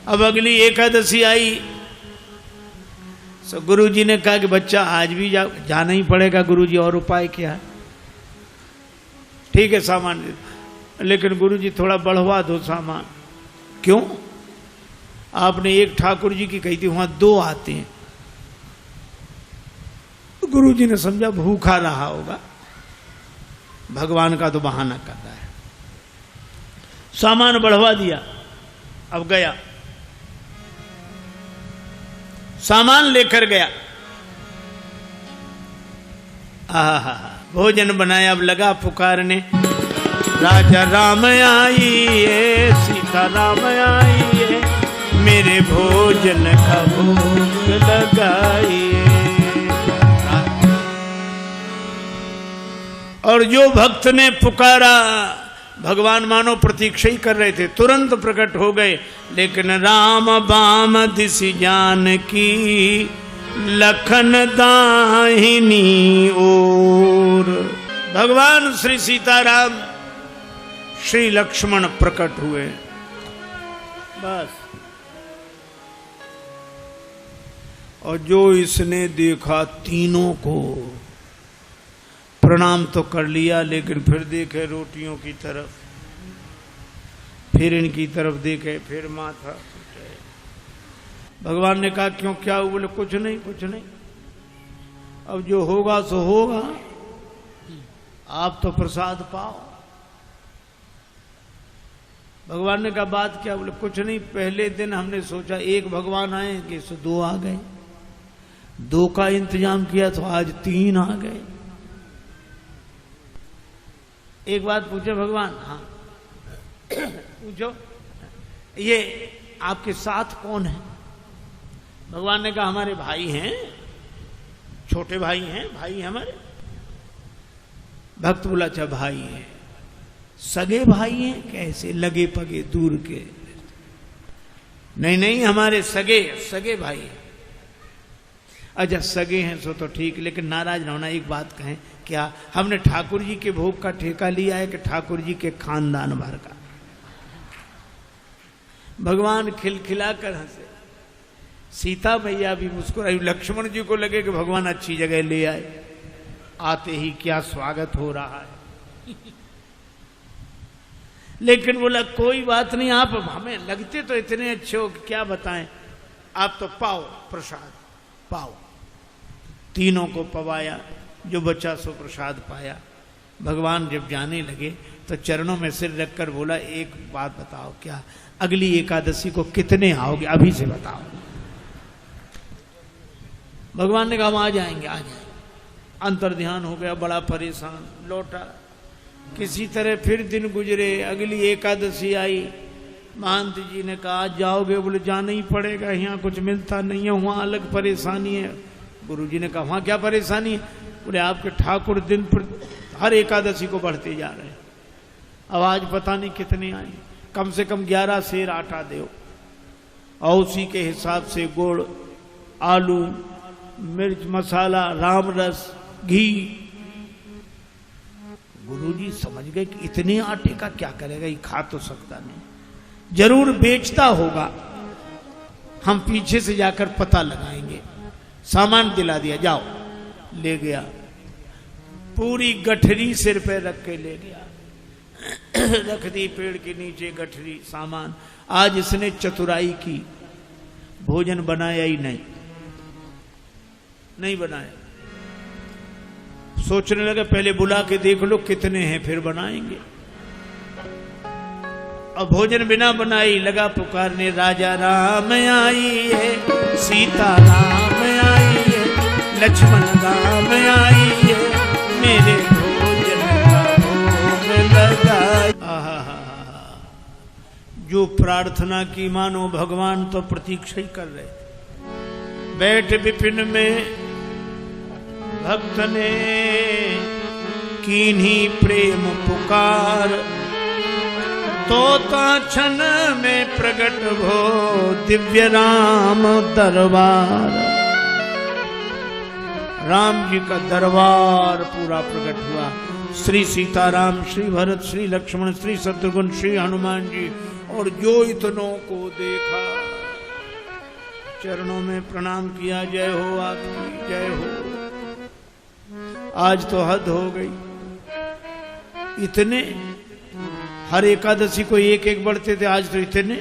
अब अगली एकादशी आई तो गुरुजी ने कहा कि बच्चा आज भी जाना ही पड़ेगा। गुरुजी और उपाय क्या है? ठीक है सामान, लेकिन गुरुजी थोड़ा बढ़वा दो सामान। क्यों? आपने एक ठाकुर जी की कही थी, वहां 2 आते हैं। गुरुजी ने समझा भूखा रहा होगा, भगवान का तो बहाना कर रहा है। सामान बढ़वा दिया। अब गया, सामान लेकर गया, आहा भोजन बनाया। अब लगा पुकारने, राजा राम आइए, सीता राम आइए, मेरे भोजन का भोग लगाइए। और जो भक्त ने पुकारा, भगवान मानो प्रतीक्षा ही कर रहे थे, तुरंत प्रकट हो गए। लेकिन राम बाम दिसि जानकी, लखन दाहिनी ओर। भगवान श्री सीताराम श्री लक्ष्मण प्रकट हुए। बस। और जो इसने देखा, तीनों को प्रणाम तो कर लिया, लेकिन फिर देखे रोटियों की तरफ, फिर इनकी तरफ देखे, फिर माथा। भगवान ने कहा क्यों, क्या हुआ? बोले कुछ नहीं, कुछ नहीं, अब जो होगा सो होगा, आप तो प्रसाद पाओ। भगवान ने कहा बात क्या? बोले कुछ नहीं, पहले दिन हमने सोचा 1 भगवान आएंगे, सो 2 आ गए, 2 का इंतजाम किया तो आज 3 आ गए। एक बात पूछे भगवान? हाँ पूछो, ये आपके साथ कौन है? भगवान ने कहा हमारे भाई हैं, छोटे भाई हैं, भाई हमारे। भक्त बोला अच्छा भाई हैं, सगे भाई हैं? कैसे? लगे पगे दूर के? नहीं नहीं, हमारे सगे भाई हैं। अच्छा सगे हैं सो तो ठीक, लेकिन नाराज ना होना, एक बात कहें, क्या हमने ठाकुर जी के भोग का ठेका लिया है कि ठाकुर जी के खानदान भर का? भगवान खिलखिलाकर हंसे, सीता मैया भी मुस्कुराई। लक्ष्मण जी को लगे कि भगवान अच्छी जगह ले आए, आते ही क्या स्वागत हो रहा है। लेकिन बोला कोई बात नहीं, आप हमें लगते तो इतने अच्छे हो कि क्या बताएं, आप तो पाओ प्रसाद, पाओ। तीनों को पवाया, जो बचा सो प्रसाद पाया। भगवान जब जाने लगे तो चरणों में सिर रखकर बोला एक बात बताओ, क्या अगली एकादशी को कितने आओगे? अभी से बताओ। भगवान ने कहा हम आ जाएंगे, आ जाएंगे। अंतर ध्यान हो गया, बड़ा परेशान, लौटा। किसी तरह फिर दिन गुजरे, अगली एकादशी आई। महंत जी ने कहा आज जाओगे? बोले जाना ही पड़ेगा, यहाँ कुछ मिलता नहीं है, वहाँ अलग परेशानी है। गुरुजी ने कहा वहाँ क्या परेशानी है? बोले आपके ठाकुर दिन पर हर एकादशी को बढ़ते जा रहे हैं, अब आज पता नहीं कितने आए, कम से कम 11 सेर आटा दो, और उसी के हिसाब से गुड़, आलू, मिर्च मसाला, राम रस, घी। गुरुजी समझ गए कि इतने आटे का क्या करेगा, ये खा तो सकता नहीं, जरूर बेचता होगा, हम पीछे से जाकर पता लगाएंगे। सामान दिला दिया, जाओ। ले गया, पूरी गठरी सिर पे रख के ले गया, रख दी पेड़ के नीचे गठरी, सामान। आज इसने चतुराई की, भोजन बनाया ही नहीं बनाया। सोचने लगे पहले बुला के देख लो कितने हैं, फिर बनाएंगे। और भोजन बिना बनाई लगा पुकारने, राजा राम आई है, सीता राम आई है, लक्ष्मण राम आई है, मेरे भोजन का भोग लगा। जो प्रार्थना की मानो भगवान तो प्रतीक्षा ही कर रहे थे। बैठ विपिन में भक्त ने कीन्ही प्रेम पुकार, तोता क्षण में प्रकट हो दिव्य राम दरबार। राम जी का दरबार पूरा प्रकट हुआ। श्री सीताराम, श्री भरत, श्री लक्ष्मण, श्री शत्रुघ्न, श्री हनुमान जी, और जो इतनों को देखा चरणों में प्रणाम किया, जय हो आपकी, जय हो। आज तो हद हो गई, इतने हर एकादशी को एक एक बढ़ते थे, आज तो इतने।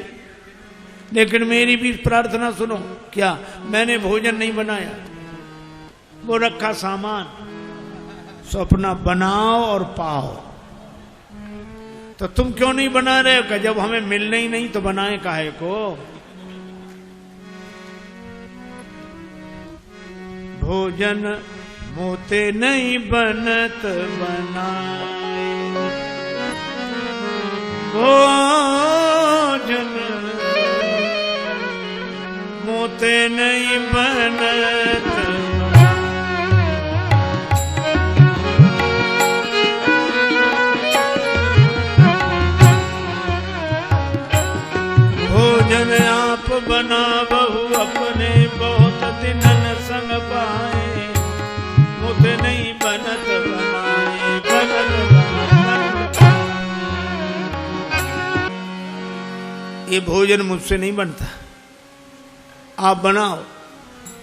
लेकिन मेरी भी प्रार्थना सुनो, क्या मैंने भोजन नहीं बनाया, वो रखा सामान, सो अपना बनाओ और पाओ। तो तुम क्यों नहीं बना रहे हो? जब हमें मिलने ही नहीं तो बनाए काहे को? भोजन मोते नहीं बनत बनाए, भोजन मोते नहीं बनत। भोजन आप बना बहु अपने, बहुत दिनन संग पाए, मुझे नहीं बनत बनाए, बनत बनत। ये भोजन मुझसे नहीं बनता, आप बनाओ।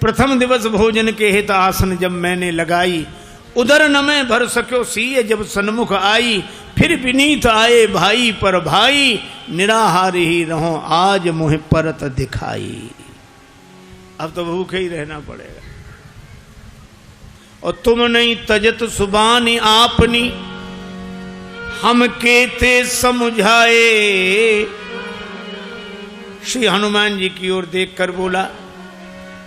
प्रथम दिवस भोजन के हित आसन जब मैंने लगाई, उधर न मैं भर सक्यो सीय जब सन्मुख आई, फिर विनीत आए भाई पर भाई, निराहार ही रहो आज मुझे परत दिखाई। अब तो भूखे ही रहना पड़ेगा। और तुम नहीं तजत सुबानी आपनी, हम केते समझाए। श्री हनुमान जी की ओर देखकर बोला,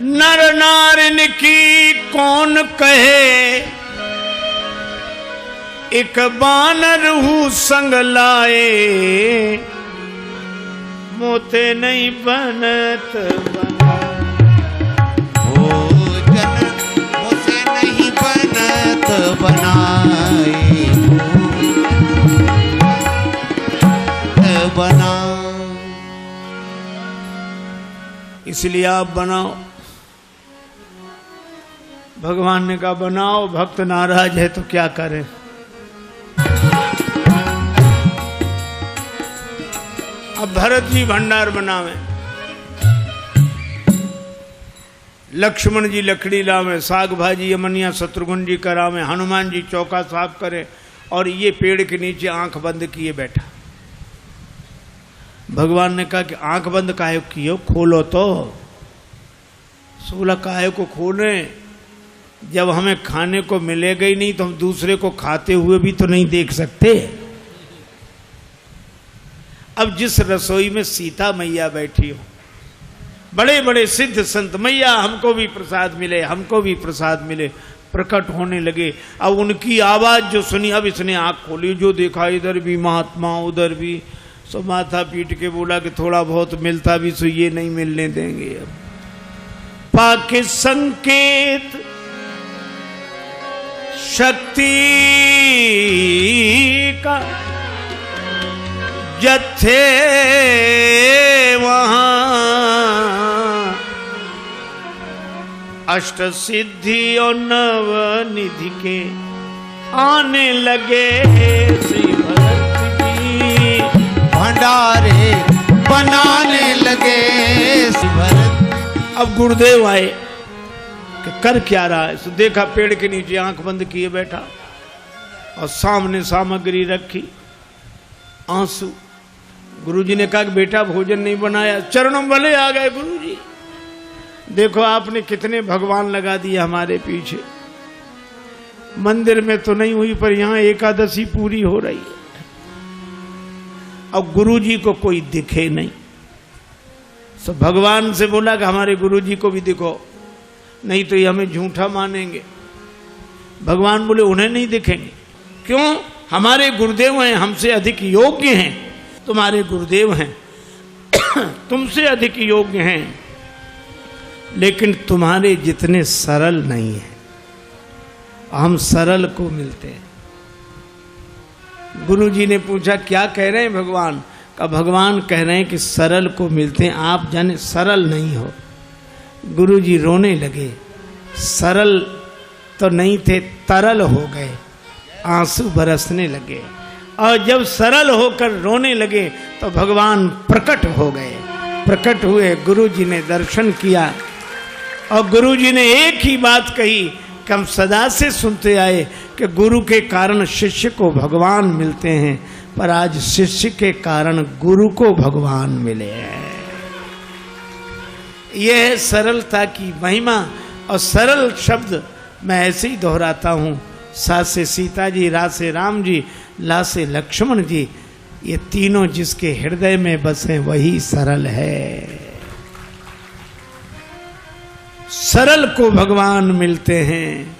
नर नारिन की कौन कहे, एक बानर हूँ संग लाए, मोते नहीं बनत बनाए। भोजन मोते नहीं बनत बनाए, बना। इसलिए आप बनाओ। भगवान ने कहा बनाओ, भक्त नाराज है तो क्या करें। अब भरत जी भंडार बनावे, लक्ष्मण जी लकड़ी लावे, साग भाजी यमनिया शत्रुघ्न जी करावे, हनुमान जी चौका साफ करे, और ये पेड़ के नीचे आंख बंद किए बैठा। भगवान ने कहा कि आंख बंद काहे कियो, खोलो तो। सोला काहे को खोले, जब हमें खाने को मिलेगा ही नहीं तो हम दूसरे को खाते हुए भी तो नहीं देख सकते। अब जिस रसोई में सीता मैया बैठी हो, बड़े बड़े सिद्ध संत, मैया हमको भी प्रसाद मिले, हमको भी प्रसाद मिले, प्रकट होने लगे। अब उनकी आवाज जो सुनी, अब इसने आंख खोली, जो देखा इधर भी महात्मा उधर भी, सो माथा पीट के बोला कि थोड़ा बहुत मिलता भी सो ये नहीं मिलने देंगे। अब पाके संकेत शक्ति का जत्थे वहां, अष्ट सिद्धि और नव निधि के आने लगे श्री भरत जी, भंडारे बनाने लगे श्री भरत। अब गुरुदेव आए कि कर क्या रहा है। तो देखा पेड़ के नीचे आंख बंद किए बैठा और सामने सामग्री रखी, आंसू। गुरुजी ने कहा कि बेटा भोजन नहीं बनाया। चरणों वाले आ गए, गुरुजी देखो आपने कितने भगवान लगा दिए हमारे पीछे। मंदिर में तो नहीं हुई पर यहाँ एकादशी पूरी हो रही है। अब गुरुजी को कोई दिखे नहीं, तो भगवान से बोला कि हमारे गुरुजी को भी दिखो, नहीं तो ये हमें झूठा मानेंगे। भगवान बोले उन्हें नहीं दिखेंगे। क्यों? हमारे गुरुदेव हैं, हमसे अधिक योग्य हैं। तुम्हारे गुरुदेव हैं तुमसे अधिक योग्य हैं, लेकिन तुम्हारे जितने सरल नहीं है। हम सरल को मिलते हैं। गुरुजी ने पूछा क्या कह रहे हैं भगवान? का भगवान कह रहे हैं कि सरल को मिलते हैं, आप जाने सरल नहीं हो। गुरुजी रोने लगे। सरल तो नहीं थे, तरल हो गए, आंसू बरसने लगे। और जब सरल होकर रोने लगे तो भगवान प्रकट हो गए। प्रकट हुए, गुरु जी ने दर्शन किया और गुरु जी ने एक ही बात कही कि हम सदा से सुनते आए कि गुरु के कारण शिष्य को भगवान मिलते हैं, पर आज शिष्य के कारण गुरु को भगवान मिले हैं। यह है सरलता की महिमा। और सरल शब्द मैं ऐसे ही दोहराता हूँ, सा से सीता जी, रा से राम जी, ला से लक्ष्मण जी, ये तीनों जिसके हृदय में बसे वही सरल है। सरल को भगवान मिलते हैं,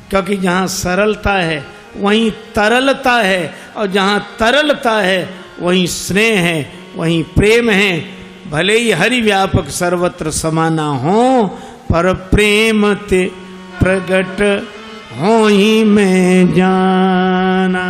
क्योंकि जहाँ सरलता है वहीं तरलता है, और जहाँ तरलता है वहीं स्नेह है, वहीं प्रेम है। भले ही हरि व्यापक सर्वत्र समाना हो, पर प्रेम ते प्रगट हो ही में जाना।